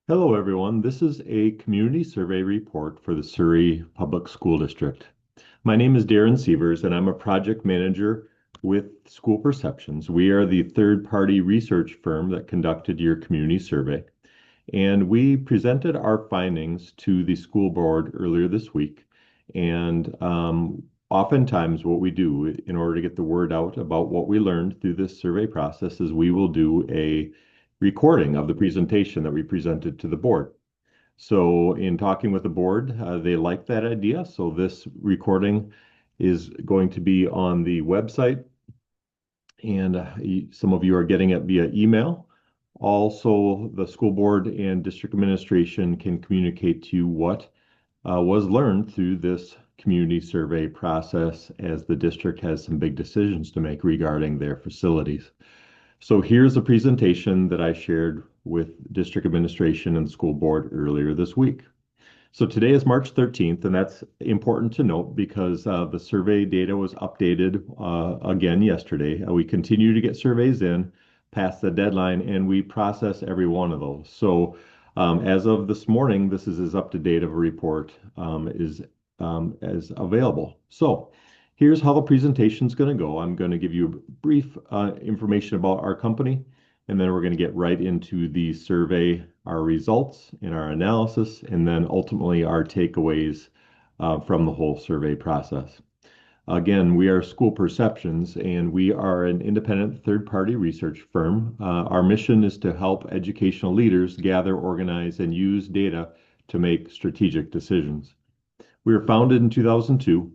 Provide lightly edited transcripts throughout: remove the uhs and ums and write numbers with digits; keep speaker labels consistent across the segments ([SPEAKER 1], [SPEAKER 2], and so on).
[SPEAKER 1] Hello, everyone. This is a community survey report for the Surrey Public School District. My name is Darren Sievers, and I'm a project manager with School Perceptions. We are the third-party research firm that conducted your community survey, and we presented our findings to the school board earlier this week. And oftentimes, what we do in order to get the word out about what we learned through this survey process is we will do a recording of the presentation that we presented to the board. So, in talking with the board, they like that idea. So, this recording is going to be on the website, and some of you are getting it via email. Also, the school board and district administration can communicate to you what was learned through this community survey process as the district has some big decisions to make regarding their facilities. So here's a presentation that I shared with district administration and the school board earlier this week. So today is March 13th, and that's important to note because the survey data was updated again yesterday. We continue to get surveys in past the deadline, and we process every one of those. So as of this morning, this is as up to date of a report is as available. So here's how the presentation is going to go. I'm going to give you brief information about our company, and then we're going to get right into the survey, our results and our analysis, and then ultimately our takeaways from the whole survey process. Again, we are School Perceptions, and we are an independent third-party research firm. Our mission is to help educational leaders gather, organize, and use data to make strategic decisions. We were founded in 2002,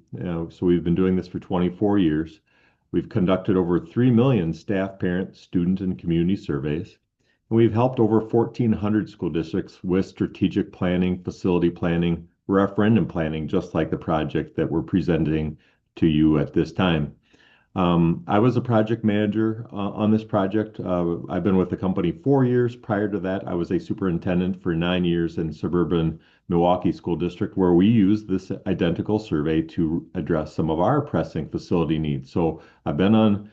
[SPEAKER 1] so we've been doing this for 24 years. We've conducted over 3 million staff, parent, student, and community surveys. And we've helped over 1,400 school districts with strategic planning, facility planning, referendum planning, just like the project that we're presenting to you at this time. I was a project manager on this project. I've been with the company 4 years. Prior to that, I was a superintendent for 9 years in suburban Milwaukee School District, where we use this identical survey to address some of our pressing facility needs. So I've been on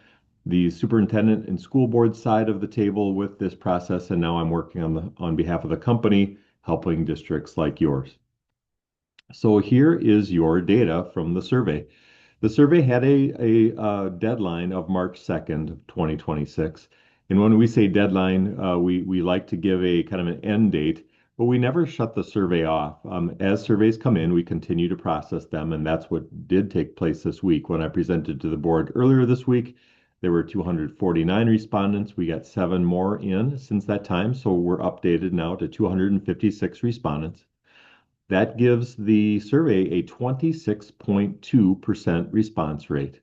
[SPEAKER 1] the superintendent and school board side of the table with this process, and now I'm working on behalf of the company, helping districts like yours. So here is your data from the survey. The survey had a deadline of March 2nd, of 2026. And when we say deadline, we like to give a kind of an end date, but we never shut the survey off. As surveys come in, we continue to process them, and that's what did take place this week. When I presented to the board earlier this week, there were 249 respondents. We got 7 more in since that time, so we're updated now to 256 respondents. That gives the survey a 26.2% response rate.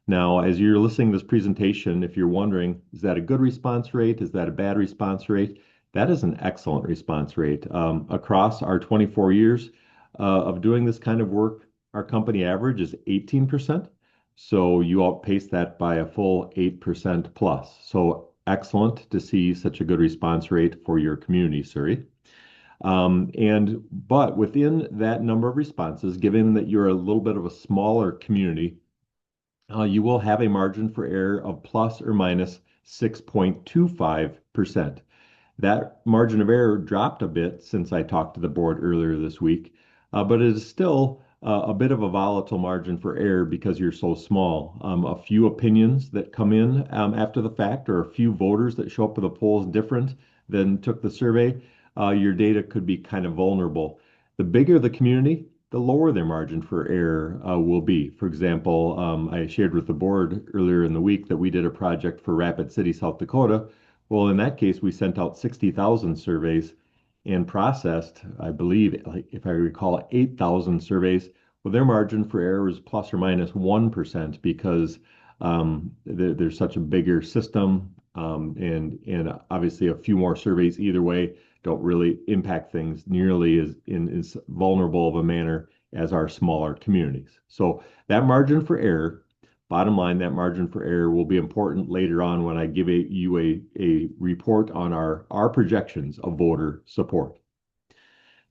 [SPEAKER 1] Now, as you're listening to this presentation, if you're wondering, is that a good response rate? Is that a bad response rate? That is an excellent response rate. Across our 24 years of doing this kind of work, our company average is 18%. So you outpace that by a full 8% plus. So excellent to see such a good response rate for your community, Surrey. But within that number of responses, given that you're a little bit of a smaller community, you will have a margin for error of plus or minus 6.25%. That margin of error dropped a bit since I talked to the board earlier this week, but it is still a bit of a volatile margin for error because you're so small. A few opinions that come in after the fact, or a few voters that show up at the polls different than took the survey, your data could be kind of vulnerable. The bigger the community, the lower their margin for error will be. For example, I shared with the board earlier in the week that we did a project for Rapid City, South Dakota. Well, in that case, we sent out 60,000 surveys and processed, I believe, like if I recall, 8,000 surveys. Well, their margin for error was plus or minus 1% because there's such a bigger system, and obviously a few more surveys either way don't really impact things nearly as vulnerable of a manner as our smaller communities. So that margin for error, bottom line, that margin for error will be important later on when I give you a report on our projections of voter support.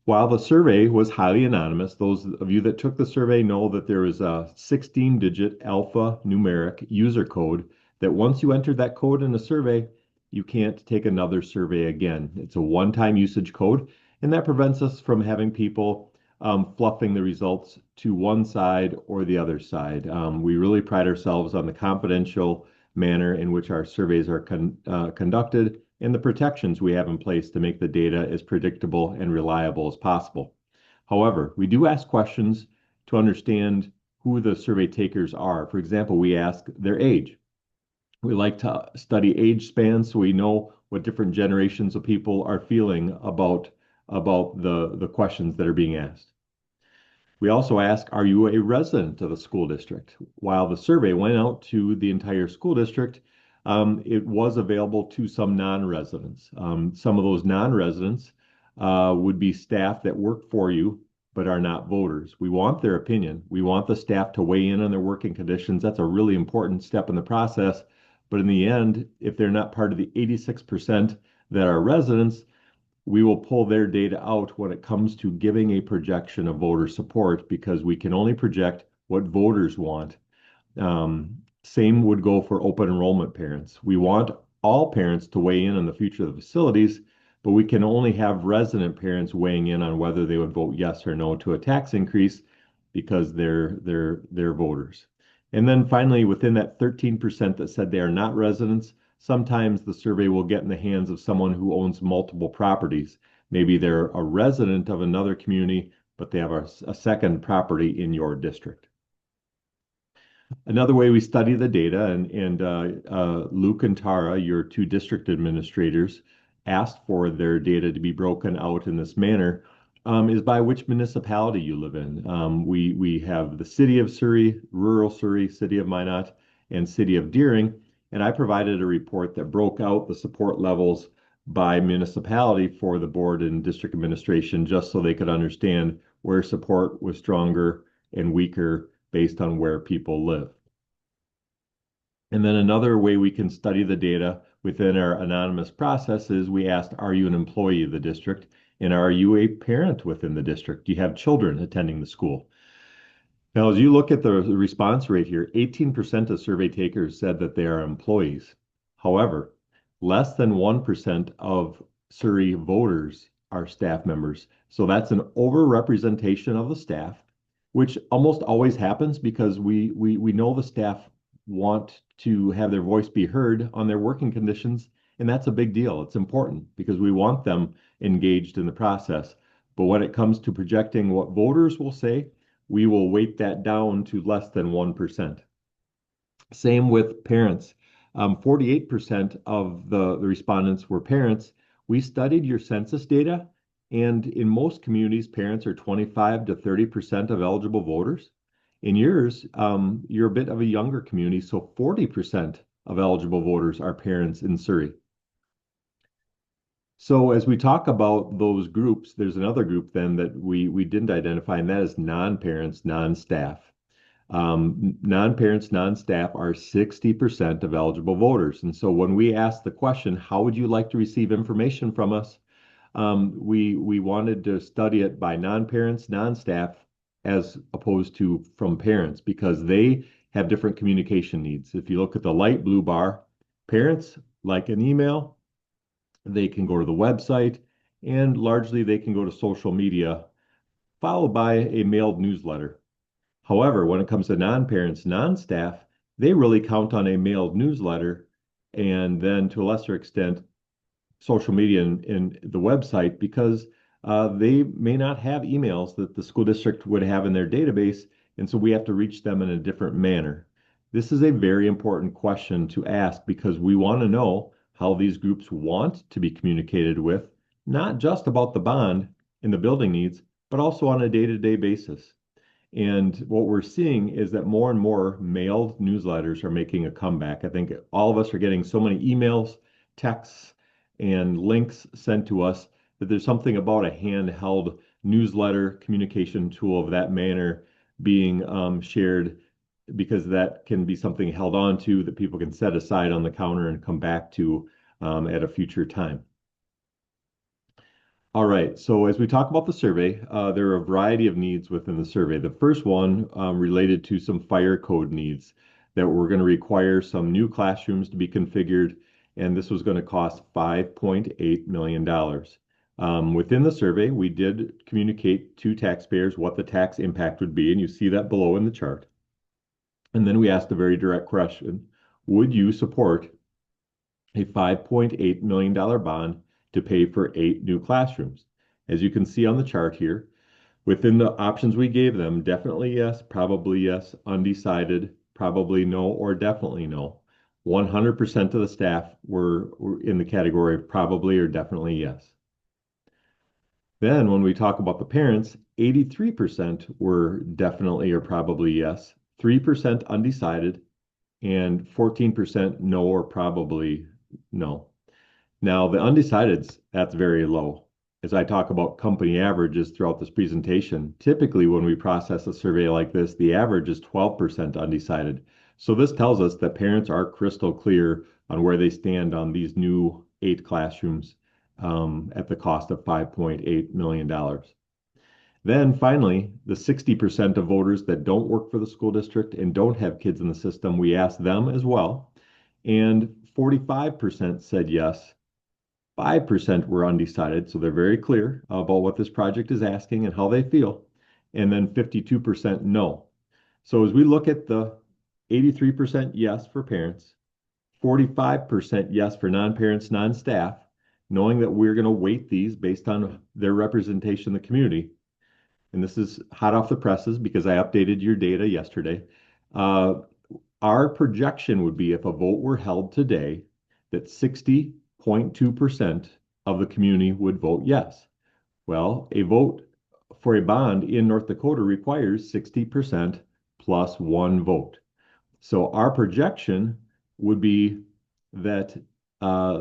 [SPEAKER 1] While the survey was highly anonymous, those of you that took the survey know that there is a 16-digit alphanumeric user code that once you entered that code in a survey, you can't take another survey again. It's a one-time usage code, and that prevents us from having people fluffing the results to one side or the other side. We really pride ourselves on the confidential manner in which our surveys are conducted and the protections we have in place to make the data as predictable and reliable as possible. However, we do ask questions to understand who the survey takers are. For example, we ask their age. We like to study age spans so we know what different generations of people are feeling about the questions that are being asked. We also ask, are you a resident of the school district? While the survey went out to the entire school district, it was available to some non-residents. Some of those non-residents would be staff that work for you but are not voters. We want their opinion. We want the staff to weigh in on their working conditions. That's a really important step in the process. But in the end, if they're not part of the 86% that are residents, we will pull their data out when it comes to giving a projection of voter support because we can only project what voters want. Same would go for open enrollment parents. We want all parents to weigh in on the future of the facilities, but we can only have resident parents weighing in on whether they would vote yes or no to a tax increase because they're voters. And then finally, within that 13% that said they are not residents, sometimes the survey will get in the hands of someone who owns multiple properties. Maybe they're a resident of another community, but they have a second property in your district. Another way we study the data, and Luke and Tara, your two district administrators, asked for their data to be broken out in this manner, is by which municipality you live in. We have the city of Surrey, rural Surrey, city of Minot, and city of Deering, and I provided a report that broke out the support levels by municipality for the board and district administration just so they could understand where support was stronger and weaker based on where people live. And then another way we can study the data within our anonymous process is we asked, are you an employee of the district? And are you a parent within the district? Do you have children attending the school? Now, as you look at the response rate here, 18% of survey takers said that they are employees. However, less than 1% of Surrey voters are staff members. So that's an overrepresentation of the staff, which almost always happens because we know the staff want to have their voice be heard on their working conditions, and that's a big deal. It's important because we want them engaged in the process. But when it comes to projecting what voters will say, we will weight that down to less than 1%. Same with parents. 48% of the respondents were parents. We studied your census data, and in most communities, parents are 25 to 30% of eligible voters. In yours, you're a bit of a younger community, so 40% of eligible voters are parents in Surrey. So as we talk about those groups, there's another group then that we didn't identify, and that is non-parents, non-staff. Non-parents, non-staff are 60% of eligible voters. And so when we asked the question, how would you like to receive information from us? We wanted to study it by non-parents, non-staff, as opposed to from parents, because they have different communication needs. If you look at the light blue bar, parents like an email, they can go to the website, and largely they can go to social media, followed by a mailed newsletter. However, when it comes to non-parents, non-staff, they really count on a mailed newsletter and then to a lesser extent, social media and the website because they may not have emails that the school district would have in their database, and so we have to reach them in a different manner. This is a very important question to ask because we want to know how these groups want to be communicated with, not just about the bond and the building needs, but also on a day-to-day basis. And what we're seeing is that more and more mailed newsletters are making a comeback. I think all of us are getting so many emails, texts, and links sent to us that there's something about a handheld newsletter communication tool of that manner being shared because that can be something held on to that people can set aside on the counter and come back to at a future time. All right, so as we talk about the survey, there are a variety of needs within the survey. The first one related to some fire code needs that we're going to require some new classrooms to be configured and this was going to cost $5.8 million. Within the survey, we did communicate to taxpayers what the tax impact would be, and you see that below in the chart. And then we asked a very direct question: would you support a $5.8 million bond to pay for 8 new classrooms? As you can see on the chart here, within the options we gave them, definitely yes, probably yes, undecided, probably no, or definitely no. 100% of the staff were in the category of probably or definitely yes. Then when we talk about the parents, 83% were definitely or probably yes, 3% undecided, and 14% no or probably no. Now, the undecideds, that's very low. As I talk about company averages throughout this presentation, typically when we process a survey like this, the average is 12% undecided. So this tells us that parents are crystal clear on where they stand on these new 8 classrooms at the cost of $5.8 million. Then finally, the 60% of voters that don't work for the school district and don't have kids in the system, we asked them as well. And 45% said yes, 5% were undecided, so they're very clear about what this project is asking and how they feel. And then 52% no. So as we look at the 83% yes for parents, 45% yes for non-parents, non-staff, knowing that we're going to weight these based on their representation in the community. And this is hot off the presses because I updated your data yesterday. Our projection would be if a vote were held today that 60.2% of the community would vote yes. Well, a vote for a bond in North Dakota requires 60% plus one vote. So our projection would be that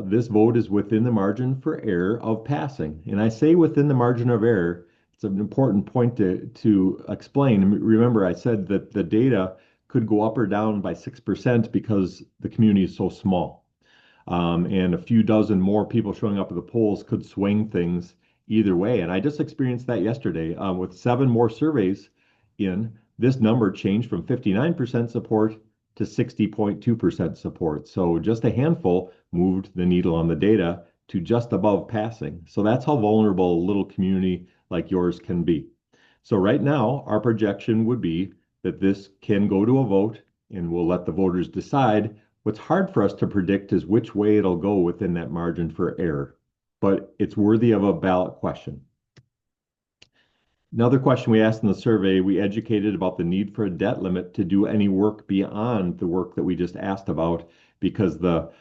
[SPEAKER 1] this vote is within the margin for error of passing. And I say within the margin of error, it's an important point to explain. Remember, I said that the data could go up or down by 6% because the community is so small. And a few dozen more people showing up at the polls could swing things either way. And I just experienced that yesterday with 7 more surveys in. This number changed from 59% support to 60.2% support. So just a handful moved the needle on the data to just above passing. So that's how vulnerable a little community like yours can be. So right now, our projection would be that this can go to a vote and we'll let the voters decide. What's hard for us to predict is which way it'll go within that margin for error, but it's worthy of a ballot question. Another question we asked in the survey, we educated about the need for a debt limit to do any work beyond the work that we just asked about because the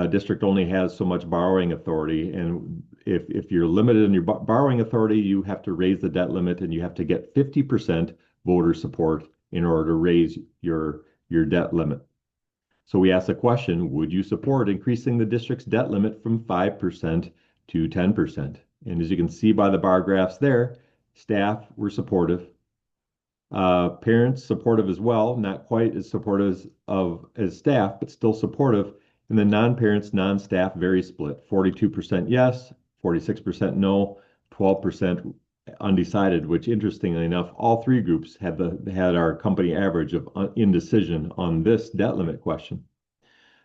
[SPEAKER 1] district only has so much borrowing authority. And if you're limited in your borrowing authority, you have to raise the debt limit and you have to get 50% voter support in order to raise your debt limit. So we asked the question, would you support increasing the district's debt limit from 5% to 10%? And as you can see by the bar graphs there, staff were supportive. Parents supportive as well, not quite as supportive as staff, but still supportive. And the non-parents, non-staff, very split. 42% yes, 46% no, 12% undecided, which interestingly enough, all 3 groups had our company average of indecision on this debt limit question.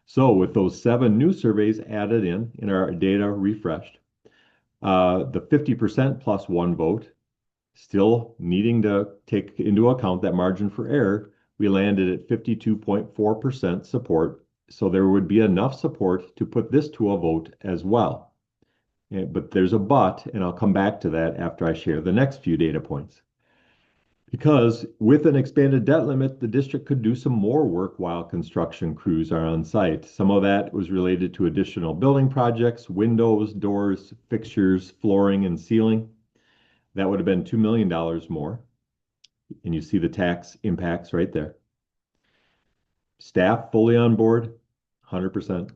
[SPEAKER 1] So with those 7 new surveys added in our data refreshed, the 50% plus one vote, still needing to take into account that margin for error, we landed at 52.4% support. So there would be enough support to put this to a vote as well. But there's a but, and I'll come back to that after I share the next few data points. Because with an expanded debt limit, the district could do some more work while construction crews are on site. Some of that was related to additional building projects, windows, doors, fixtures, flooring, and ceiling. That would have been $2 million more. And you see the tax impacts right there. Staff fully on board, 100%.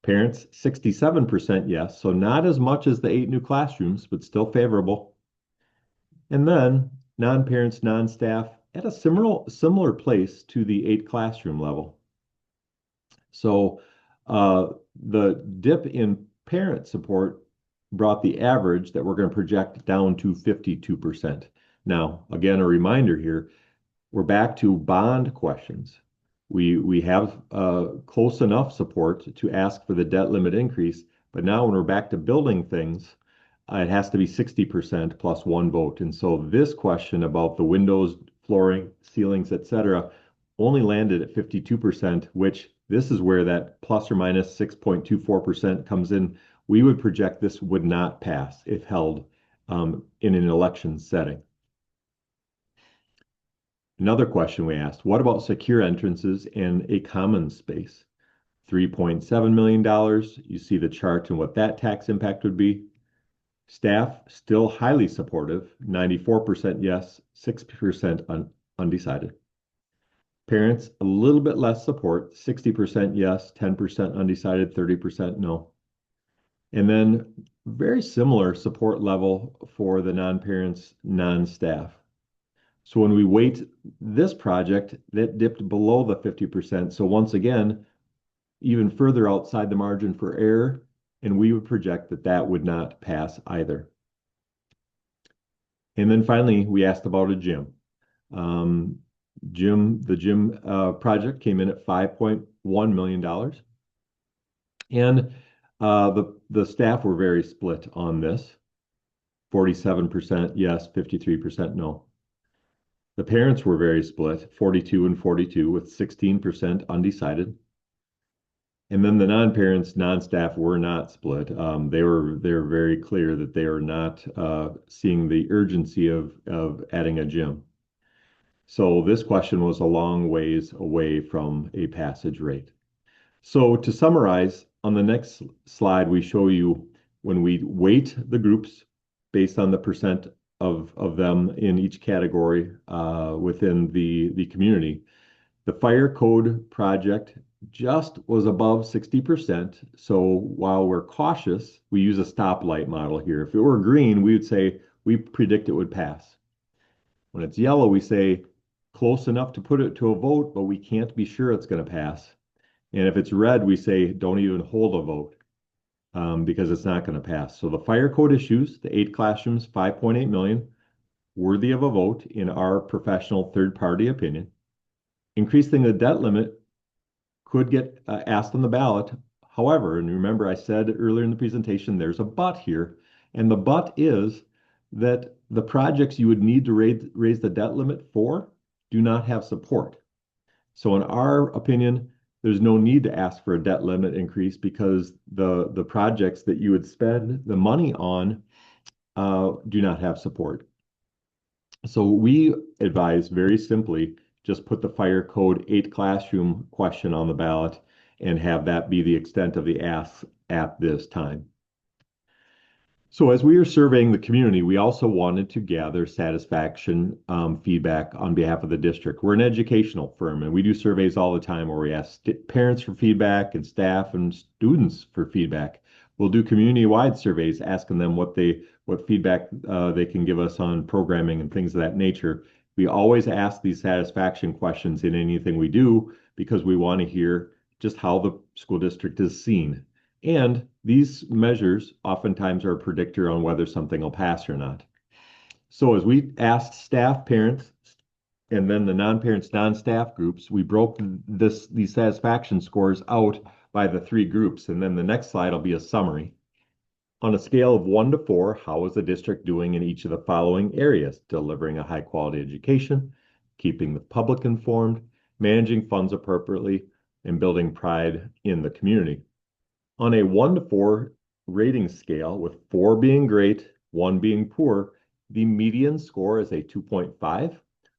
[SPEAKER 1] Parents, 67% yes. So not as much as the 8 new classrooms, but still favorable. And then non-parents, non-staff at a similar place to the 8 classroom level. So the dip in parent support brought the average that we're going to project down to 52%. Now, again, a reminder here, we're back to bond questions. We have close enough support to ask for the debt limit increase, but now when we're back to building things, it has to be 60% plus one vote. And so this question about the windows, flooring, ceilings, etc., only landed at 52%, which this is where that plus or minus 6.24% comes in. We would project this would not pass if held in an election setting. Another question we asked, what about secure entrances and a common space? $3.7 million. You see the chart and what that tax impact would be. Staff still highly supportive, 94% yes, 6% undecided. Parents, a little bit less support, 60% yes, 10% undecided, 30% no. And then very similar support level for the non-parents, non-staff. So when we weight this project, that dipped below the 50%. So once again, even further outside the margin for error, and we would project that that would not pass either. And then finally, we asked about a gym. The gym project came in at $5.1 million. And the staff were very split on this. 47% yes, 53% no. The parents were very split, 42 and 42, with 16% undecided. And then the non-parents, non-staff were not split. They're very clear that they are not seeing the urgency of adding a gym. So this question was a long ways away from a passage rate. So to summarize, on the next slide, we show you when we weight the groups based on the percent of them in each category within the community. The fire code project just was above 60%. So while we're cautious, we use a stoplight model here. If it were green, we would say we predict it would pass. When it's yellow, we say close enough to put it to a vote, but we can't be sure it's going to pass. And if it's red, we say don't even hold a vote because it's not going to pass. So the fire code issues, the 8 classrooms, 5.8 million, worthy of a vote in our professional third-party opinion. Increasing the debt limit could get asked on the ballot. However, and remember I said earlier in the presentation, there's a but here. And the but is that the projects you would need to raise the debt limit for do not have support. So in our opinion, there's no need to ask for a debt limit increase because the projects that you would spend the money on do not have support. So we advise very simply, just put the fire code 8 classroom question on the ballot and have that be the extent of the ask at this time. So as we were surveying the community, we also wanted to gather satisfaction feedback on behalf of the district. We're an educational firm and we do surveys all the time where we ask parents for feedback and staff and students for feedback. We'll do community-wide surveys asking them what feedback they can give us on programming and things of that nature. We always ask these satisfaction questions in anything we do because we want to hear just how the school district is seen. And these measures oftentimes are a predictor on whether something will pass or not. So as we asked staff, parents, and then the non-parents, non-staff groups, we broke these satisfaction scores out by the 3 groups. And then the next slide will be a summary. On a scale of 1 to 4, how is the district doing in each of the following areas? Delivering a high quality education, keeping the public informed, managing funds appropriately, and building pride in the community. On a 1 to 4 rating scale, with 4 being great, 1 being poor, the median score is a 2.5.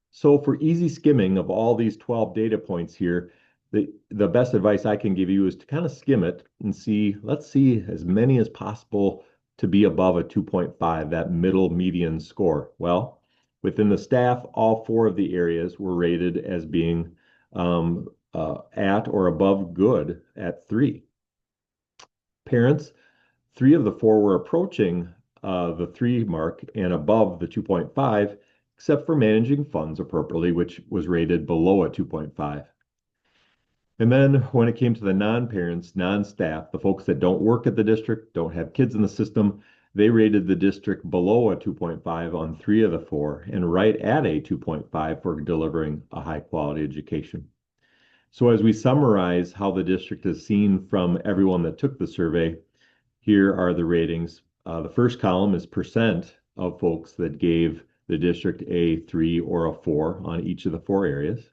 [SPEAKER 1] So for easy skimming of all these 12 data points here, the best advice I can give you is to kind of skim it and see, let's see as many as possible to be above a 2.5, that middle median score. Well, within the staff, all 4 of the areas were rated as being at or above good at 3. Parents, 3 of the 4 were approaching the 3 mark and above the 2.5, except for managing funds appropriately, which was rated below a 2.5. And then when it came to the non-parents, non-staff, the folks that don't work at the district, don't have kids in the system, they rated the district below a 2.5 on 3 of the 4 and right at a 2.5 for delivering a high quality education. So as we summarize how the district is seen from everyone that took the survey, here are the ratings. The first column is percent of folks that gave the district a 3 or a 4 on each of the four areas.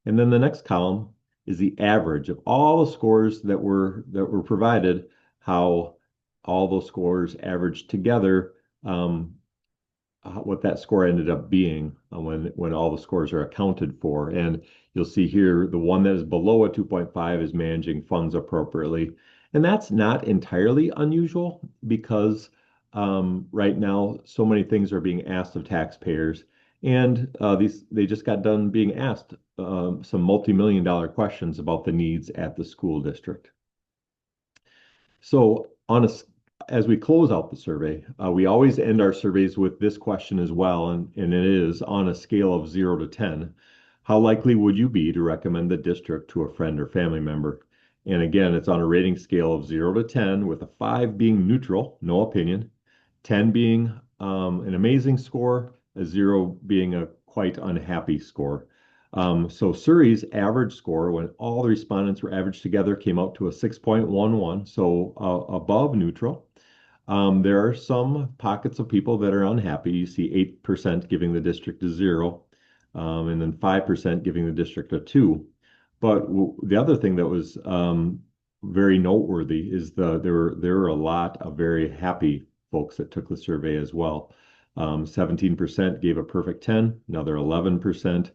[SPEAKER 1] And then the next column is the average of all the scores that were provided, how all those scores averaged together, what that score ended up being when all the scores are accounted for. And you'll see here the one that is below a 2.5 is managing funds appropriately. And that's not entirely unusual because right now so many things are being asked of taxpayers. And they just got done being asked some multi-million dollar questions about the needs at the school district. So as we close out the survey, we always end our surveys with this question as well, and it is on a scale of 0 to 10, how likely would you be to recommend the district to a friend or family member? And again, it's on a rating scale of 0 to 10, with a 5 being neutral, no opinion, 10 being an amazing score, a 0 being a quite unhappy score. So Surrey's average score, when all the respondents were averaged together, came out to a 6.11, so above neutral. There are some pockets of people that are unhappy. You see 8% giving the district a 0, and then 5% giving the district a 2. But the other thing that was very noteworthy is there were a lot of very happy folks that took the survey as well. 17% gave a perfect 10, another 11%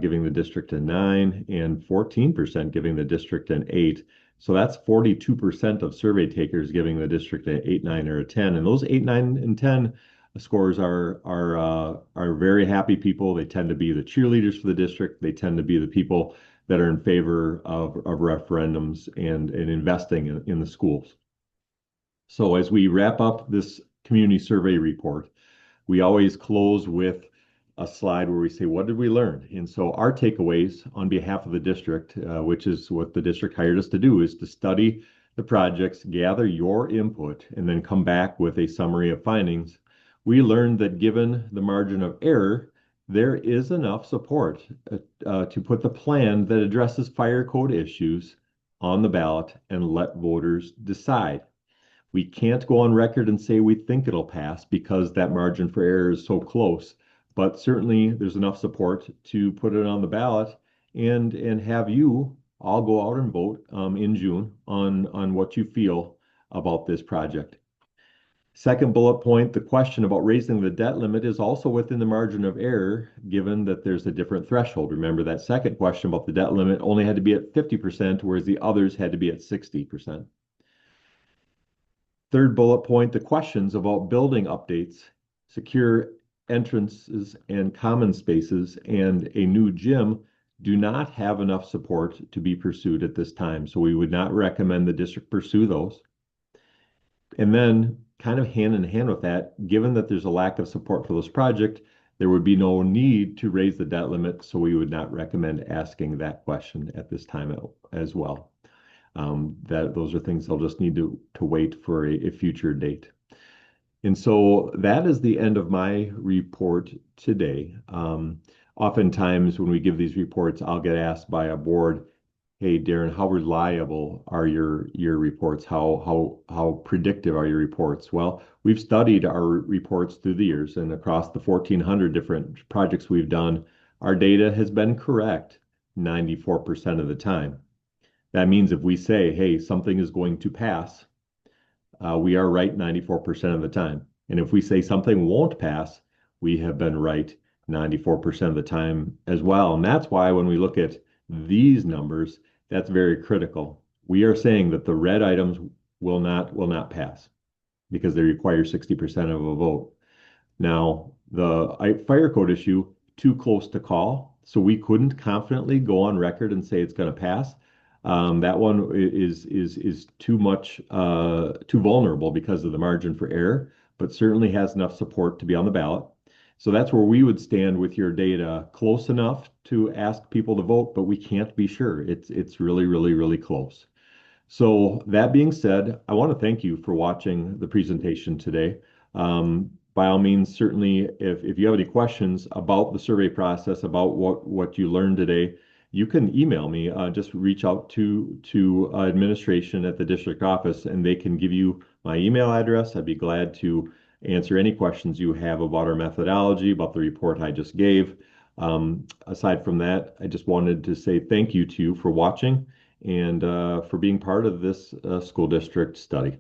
[SPEAKER 1] giving the district a 9, and 14% giving the district an 8. So that's 42% of survey takers giving the district an 8, 9, or a 10. And those 8, 9, and 10 scores are very happy people. They tend to be the cheerleaders for the district. They tend to be the people that are in favor of referendums and investing in the schools. So as we wrap up this community survey report, we always close with a slide where we say, what did we learn? And so our takeaways on behalf of the district, which is what the district hired us to do, is to study the projects, gather your input, and then come back with a summary of findings. We learned that given the margin of error, there is enough support to put the plan that addresses fire code issues on the ballot and let voters decide. We can't go on record and say we think it'll pass because that margin for error is so close, but certainly there's enough support to put it on the ballot and have you all go out and vote in June on what you feel about this project. Second bullet point, the question about raising the debt limit is also within the margin of error, given that there's a different threshold. Remember that second question about the debt limit only had to be at 50%, whereas the others had to be at 60%. Third bullet point, the questions about building updates, secure entrances and common spaces, and a new gym do not have enough support to be pursued at this time. So we would not recommend the district pursue those. And then kind of hand in hand with that, given that there's a lack of support for this project, there would be no need to raise the debt limit. So we would not recommend asking that question at this time as well. Those are things they'll just need to wait for a future date. And so that is the end of my report today. Oftentimes when we give these reports, I'll get asked by a board, hey, Darren, how reliable are your reports? How predictive are your reports? Well, we've studied our reports through the years, and across the 1,400 different projects we've done, our data has been correct 94% of the time. That means if we say, hey, something is going to pass, we are right 94% of the time. And if we say something won't pass, we have been right 94% of the time as well. And that's why when we look at these numbers, that's very critical. We are saying that the red items will not pass because they require 60% of a vote. Now, the fire code issue, too close to call, so we couldn't confidently go on record and say it's going to pass. That one is too much too vulnerable because of the margin for error, but certainly has enough support to be on the ballot. So that's where we would stand with your data, close enough to ask people to vote, but we can't be sure. It's really close. So that being said, I want to thank you for watching the presentation today. By all means, certainly, if you have any questions about the survey process, about what you learned today, you can email me. Just reach out to administration at the district office, and they can give you my email address. I'd be glad to answer any questions you have about our methodology, about the report I just gave. Aside from that, I just wanted to say thank you to you for watching and for being part of this school district study.